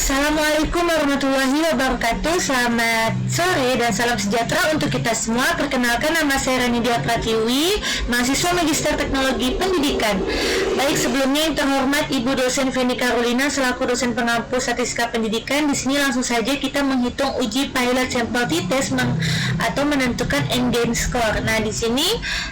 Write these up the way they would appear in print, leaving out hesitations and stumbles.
Assalamualaikum warahmatullahi wabarakatuh. Selamat sore dan salam sejahtera untuk kita semua. Perkenalkan, nama saya Ranidia Pratiwi, mahasiswa Magister Teknologi Pendidikan. Baik, sebelumnya yang terhormat Ibu dosen Feni Carolina selaku dosen pengampu statistika pendidikan. Di sini langsung saja kita menghitung uji pilot sampel t-test atau menentukan end-game score. Nah, di sini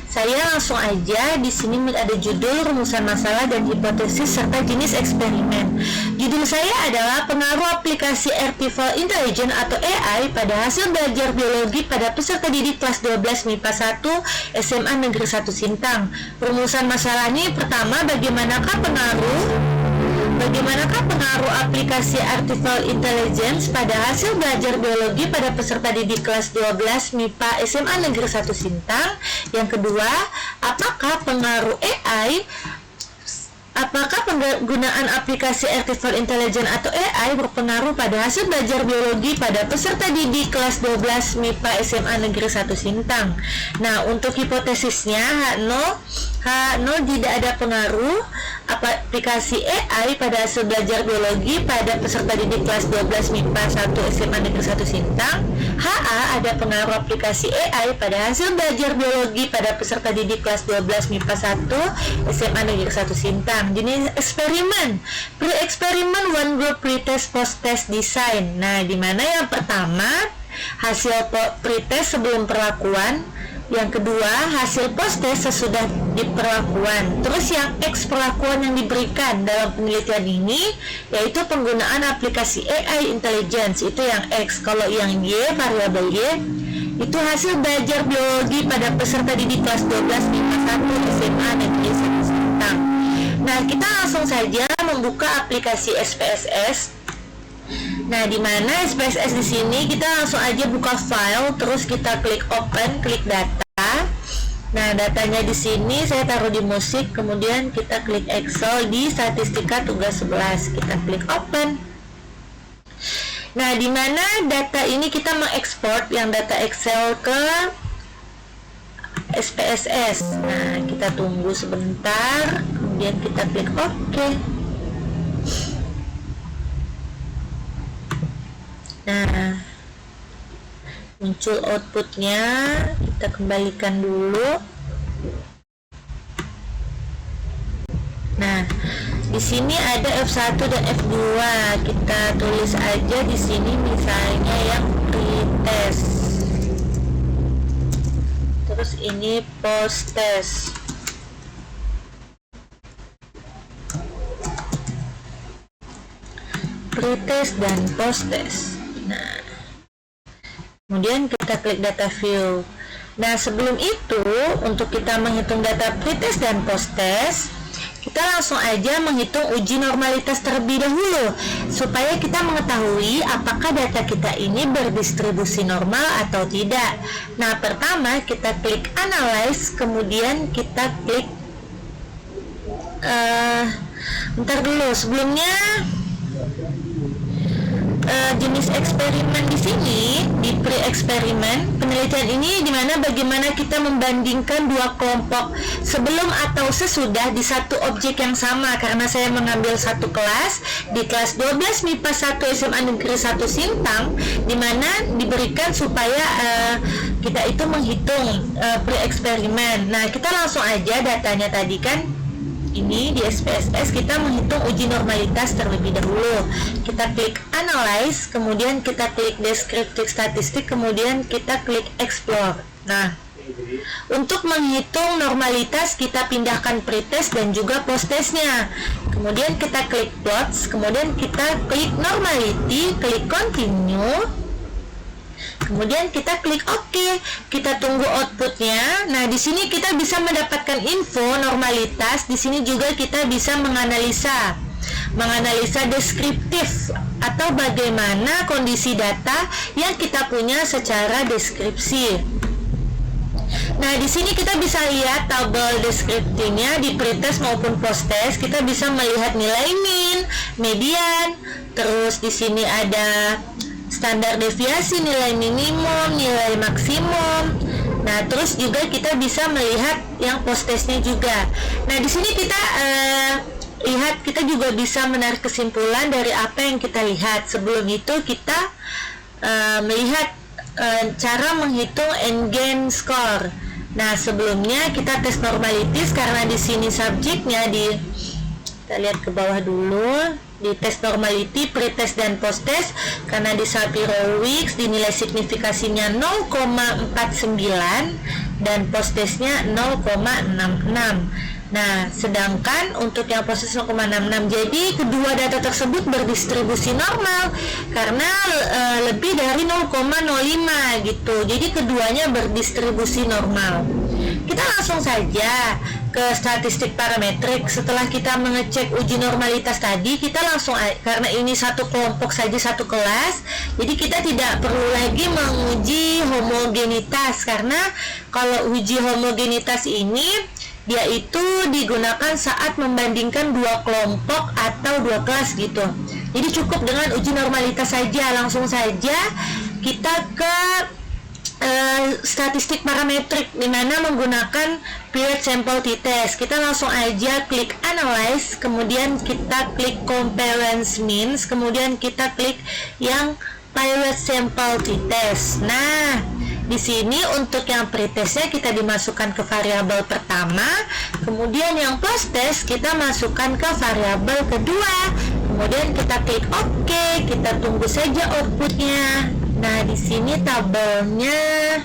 saya langsung aja. Di sini ada judul, rumusan masalah, dan hipotesis serta jenis eksperimen. Judul saya adalah pengaruh aplikasi Artificial Intelligence atau AI pada hasil belajar biologi pada peserta didik kelas 12 MIPA 1 SMA Negeri 1 Sintang. Rumusan masalah ini pertama, bagaimanakah pengaruh aplikasi Artificial Intelligence pada hasil belajar biologi pada peserta didik kelas 12 MIPA SMA Negeri 1 Sintang. Yang kedua, apakah penggunaan aplikasi Artificial Intelligence atau AI berpengaruh pada hasil belajar biologi pada peserta didik kelas 12 MIPA SMA Negeri 1 Sintang. Nah, untuk hipotesisnya H0 tidak ada pengaruh aplikasi AI pada hasil belajar biologi pada peserta didik kelas 12 MIPA 1 SMA Negeri 1 Sintang. HA ada pengaruh aplikasi AI pada hasil belajar biologi pada peserta didik kelas 12 MIPA 1 SMA Negeri 1 Sintang. Jenis eksperimen, pre-eksperimen, one group, pretest, post-test, design. Nah, di mana yang pertama hasil pretest sebelum perlakuan, yang kedua hasil post-test sesudah diperlakuan. Terus yang X perlakuan yang diberikan dalam penelitian ini yaitu penggunaan aplikasi AI intelligence, itu yang X. Kalau yang Y, variabel Y, itu hasil belajar biologi pada peserta didik kelas 12 MIPA 1 SMA Negeri 1 Sintang. Nah, kita langsung saja membuka aplikasi SPSS. Nah, di mana SPSS di sini kita langsung aja buka file, terus kita klik open, klik data. Nah, datanya di sini saya taruh di musik, kemudian kita klik Excel di statistika tugas 11, kita klik open. Nah, di mana data ini kita mengekspor yang data Excel ke SPSS. Nah, kita tunggu sebentar, kemudian kita klik OK. Nah, muncul outputnya, kita kembalikan dulu. Nah, di sini ada F1 dan F2. Kita tulis aja di sini misalnya yang pretest. Terus ini post-test. Pretest dan post-test. Nah, kemudian kita klik data view. Nah, sebelum itu, untuk kita menghitung data pretest dan post-test, kita langsung aja menghitung uji normalitas terlebih dahulu supaya kita mengetahui apakah data kita ini berdistribusi normal atau tidak. Nah, pertama kita klik analyze, kemudian kita klik bentar dulu, sebelumnya jenis eksperimen di sini, di pre-eksperimen, penelitian ini dimana bagaimana kita membandingkan dua kelompok sebelum atau sesudah di satu objek yang sama, karena saya mengambil satu kelas di kelas 12 MIPA 1 SMA Negeri 1 Sintang, dimana diberikan supaya kita itu menghitung pre-eksperimen. Nah, kita langsung aja datanya tadi kan ini di SPSS, kita menghitung uji normalitas terlebih dahulu. Kita klik analyze, kemudian kita klik descriptive statistik, kemudian kita klik explore. Nah, untuk menghitung normalitas kita pindahkan pretest dan juga post-testnya. Kemudian kita klik plots, kemudian kita klik normality, klik continue. Kemudian kita klik OK, kita tunggu outputnya. Nah, di sini kita bisa mendapatkan info normalitas. Di sini juga kita bisa menganalisa deskriptif atau bagaimana kondisi data yang kita punya secara deskripsi. Nah, di sini kita bisa lihat tabel deskriptifnya di pretest maupun post-test. Kita bisa melihat nilai min, median, terus di sini ada standar deviasi, nilai minimum, nilai maksimum. Nah, terus juga kita bisa melihat yang post-testnya juga. Nah, di sini kita lihat, kita juga bisa menarik kesimpulan dari apa yang kita lihat. Sebelum itu kita melihat cara menghitung N-gain score. Nah, sebelumnya kita tes normalities karena di sini subjeknya kita lihat ke bawah dulu, di tes normality, pretest dan posttest, karena di Shapiro-Wilks dinilai signifikasinya 0,49 dan posttestnya 0,66. Nah, sedangkan untuk yang posttest 0,66, jadi kedua data tersebut berdistribusi normal karena lebih dari 0,05 gitu. Jadi keduanya berdistribusi normal. Kita langsung saja ke statistik parametrik. Setelah kita mengecek uji normalitas tadi, kita langsung, karena ini satu kelompok saja, satu kelas, jadi kita tidak perlu lagi menguji homogenitas, karena kalau uji homogenitas ini dia itu digunakan saat membandingkan dua kelompok atau dua kelas gitu. Jadi cukup dengan uji normalitas saja. Langsung saja kita ke statistik parametrik, dimana menggunakan period sample t-test. Kita langsung aja klik analyze, kemudian kita klik comparison means, kemudian kita klik yang period sample t-test. Nah, di sini untuk yang pretestnya kita dimasukkan ke variabel pertama, kemudian yang posttest kita masukkan ke variabel kedua, kemudian kita klik OK, kita tunggu saja outputnya. Nah, di sini tabelnya.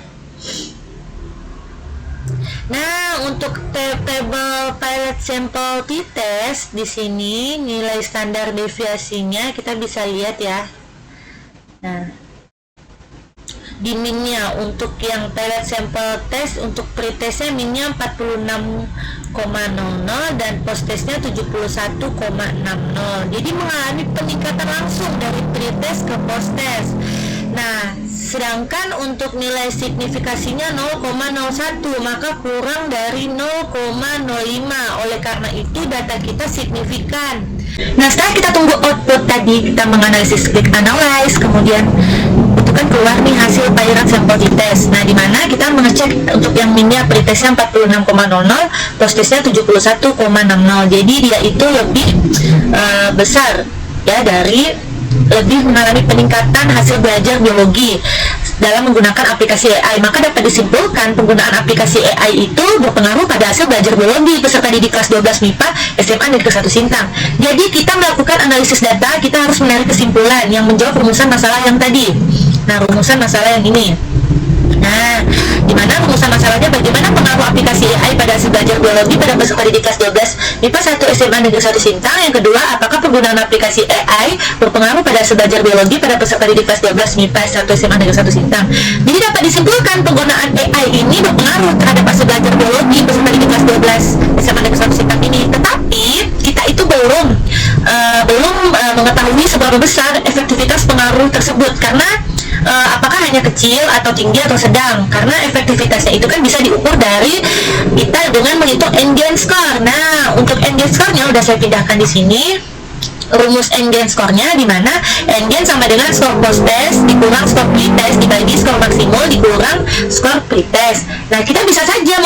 Nah, untuk tabel pilot sample t-test di sini nilai standar deviasinya kita bisa lihat ya. Nah, di minnya untuk yang pilot sample test, untuk pretestnya minnya 46,00 dan posttestnya 71,60. Jadi mengalami peningkatan langsung dari pretest ke posttest. Nah, sedangkan untuk nilai signifikasinya 0,01, maka kurang dari 0,05. Oleh karena itu data kita signifikan. Nah, setelah kita tunggu output tadi, kita menganalisis, klik analyze, kemudian itu kan keluar nih hasil pilot sample t-test. Nah, di mana kita mengecek untuk yang minnya pretestnya 46,00, posttestnya 71,60. Jadi dia itu lebih besar ya, dari lebih mengalami peningkatan hasil belajar biologi dalam menggunakan aplikasi AI. Maka dapat disimpulkan penggunaan aplikasi AI itu berpengaruh pada hasil belajar biologi peserta didik kelas 12 MIPA SMA Negeri 1 Sintang. Jadi kita melakukan analisis data, kita harus menarik kesimpulan yang menjawab rumusan masalah yang tadi. Nah, rumusan masalah yang ini. Nah, di mana rumusan masalahnya bagaimana pengaruh aplikasi AI pada hasil belajar biologi pada peserta didik kelas 12 MIPA 1 SMA Negeri 1 Sintang. Yang kedua, apakah penggunaan aplikasi AI berpengaruh pada hasil belajar biologi pada peserta didik kelas 12 MIPA 1 SMA Negeri 1 Sintang. Jadi dapat disimpulkan penggunaan AI ini berpengaruh terhadap hasil belajar biologi peserta didik kelas 12 SMA Negeri 1 Sintang ini. Tetapi kita itu belum mengetahui seberapa besar efektivitas pengaruh tersebut, karena apakah hanya kecil atau tinggi atau sedang, karena efektivitasnya itu kan bisa diukur dari kita dengan menghitung N-gain score. Nah, untuk N-gain score-nya udah saya pindahkan di sini. Rumus N-gain score-nya di mana N-gain sama dengan skor post-test dikurang skor pre-test dibagi skor maksimal dikurang skor pre-test. Nah, kita bisa saja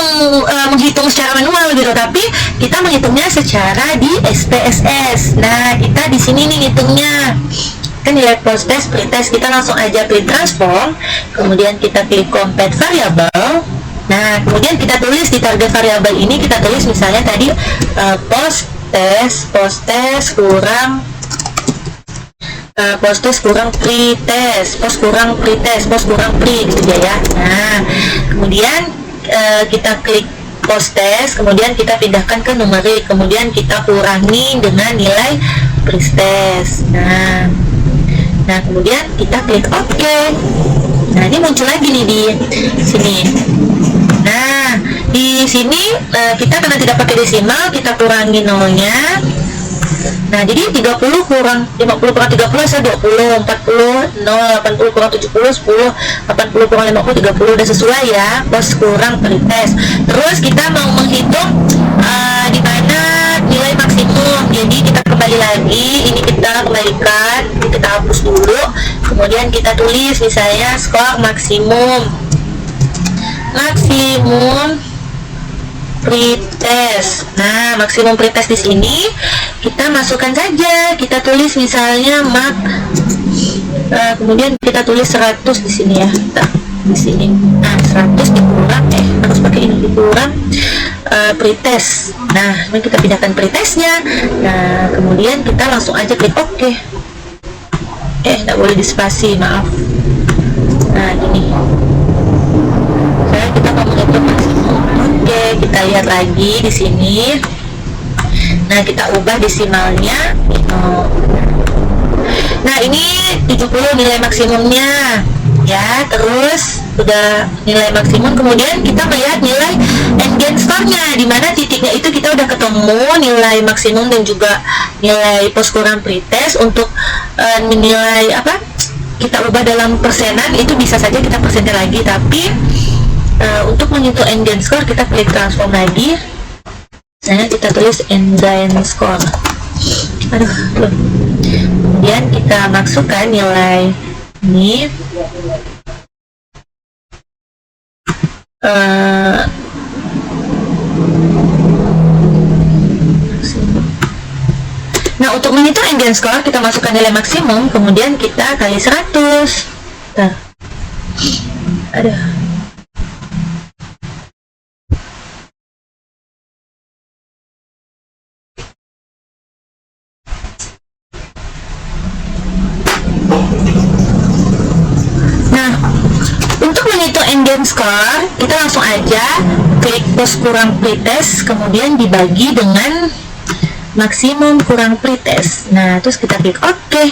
menghitung secara manual gitu, tapi kita menghitungnya secara di SPSS. Nah, kita di sini nih ngitungnya. Kan nilai post-test, pre-test, kita langsung aja klik transform, kemudian kita klik compare variable. Nah, kemudian kita tulis di target variable ini, kita tulis misalnya tadi post-test kurang pre-test, post kurang pre gitu ya. Nah, kemudian kita klik post-test, kemudian kita pindahkan ke numerik, kemudian kita kurangi dengan nilai pre-test. Nah, kemudian kita klik OK. Nah, ini muncul lagi nih di sini. Nah, di sini kita karena tidak pakai desimal, kita kurangi nolnya. Nah, jadi 30 kurang 50 kurang 30 saya 20, 40, 0, 80 kurang 70, 10, 80 kurang 50, 30, udah sesuai ya, post kurang pretest. Terus kita mau menghitung di mana nilai maksimum. Jadi kita kembali lagi, ini kita kembalikan, kita hapus dulu, kemudian kita tulis misalnya skor maksimum pretest. Nah, maksimum pretest di sini kita masukkan saja, kita tulis misalnya mark, kemudian kita tulis 100 di sini ya, di sini. Nah, 100 dikurang, harus pakai ini, dikurang pretest. Nah, ini kita pindahkan pretestnya. Nah, kemudian kita langsung aja klik OK. Nggak boleh di spasi, maaf. Nah, ini. Kita mau menentukan maksimum. Oke, kita lihat lagi di sini. Nah, kita ubah desimalnya. Nah, ini 70 nilai maksimumnya. Ya, terus udah nilai maksimum, kemudian kita melihat nilai endgame score-nya, di mana titiknya itu kita udah ketemu nilai maksimum dan juga nilai post kurang pretest. Untuk menilai apa kita ubah dalam persenan, itu bisa saja kita persenkan lagi, tapi untuk menyentuh endgame score kita klik transform lagi. Misalnya kita tulis endgame score, kemudian kita masukkan nilai ini. Nah, untuk menghitung endgame score kita masukkan nilai maksimum, kemudian kita kali 100. Endgame score, kita langsung aja klik post kurang pretest, kemudian dibagi dengan maksimum kurang pretest. Nah, terus kita klik OK.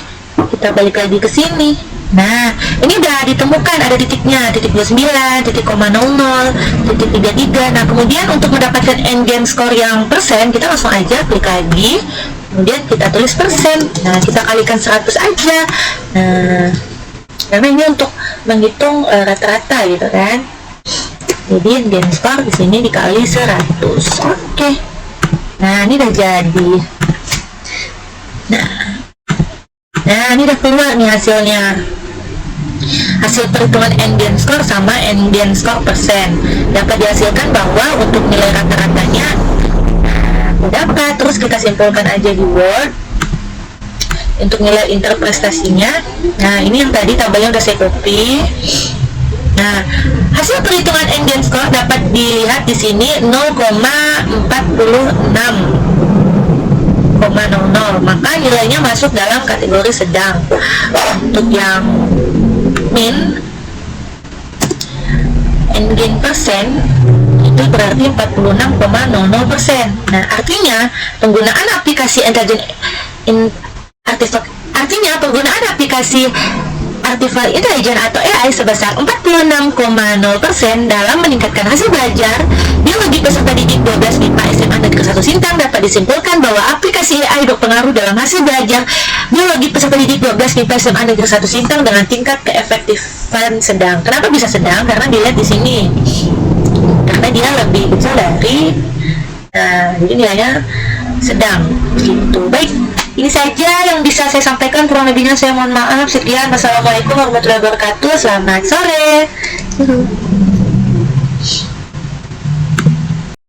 Kita balik lagi ke sini. Nah, ini udah ditemukan ada titiknya, titik 29, titik 0,00, titik 33. Nah, kemudian untuk mendapatkan endgame score yang persen, kita langsung aja klik lagi, kemudian kita tulis persen. Nah, kita kalikan 100 aja. Nah, karena ini untuk menghitung rata-rata gitu kan. Jadi endgame score di sini dikali 100. Oke. Nah, ini udah jadi. Nah, ini udah keluar nih hasilnya. Hasil perhitungan endgame score sama endgame score persen. Dapat dihasilkan bahwa untuk nilai rata-ratanya dapat. Terus kita simpulkan aja di Word. Untuk nilai interprestasinya, nah ini yang tadi tabelnya udah saya copy. Nah, hasil perhitungan endgame score dapat dilihat di sini 0,46,00, maka nilainya masuk dalam kategori sedang. Untuk yang min endgame persen itu berarti 46,00%. Nah, artinya penggunaan aplikasi Artinya penggunaan aplikasi Artificial Intelligence atau AI sebesar 46,0% dalam meningkatkan hasil belajar biologi peserta didik 12 MIPA SMA Negeri 1 Sintang. Dapat disimpulkan bahwa aplikasi AI berpengaruh dalam hasil belajar biologi peserta didik 12 MIPA SMA Negeri 1 Sintang dengan tingkat keefektifan sedang. Kenapa bisa sedang? Karena dilihat di sini, karena dia lebih kecil dari, jadi nilainya sedang gitu. Baik, ini saja yang bisa saya sampaikan, kurang lebihnya saya mohon maaf. Sekian, wassalamualaikum warahmatullahi wabarakatuh. Selamat sore.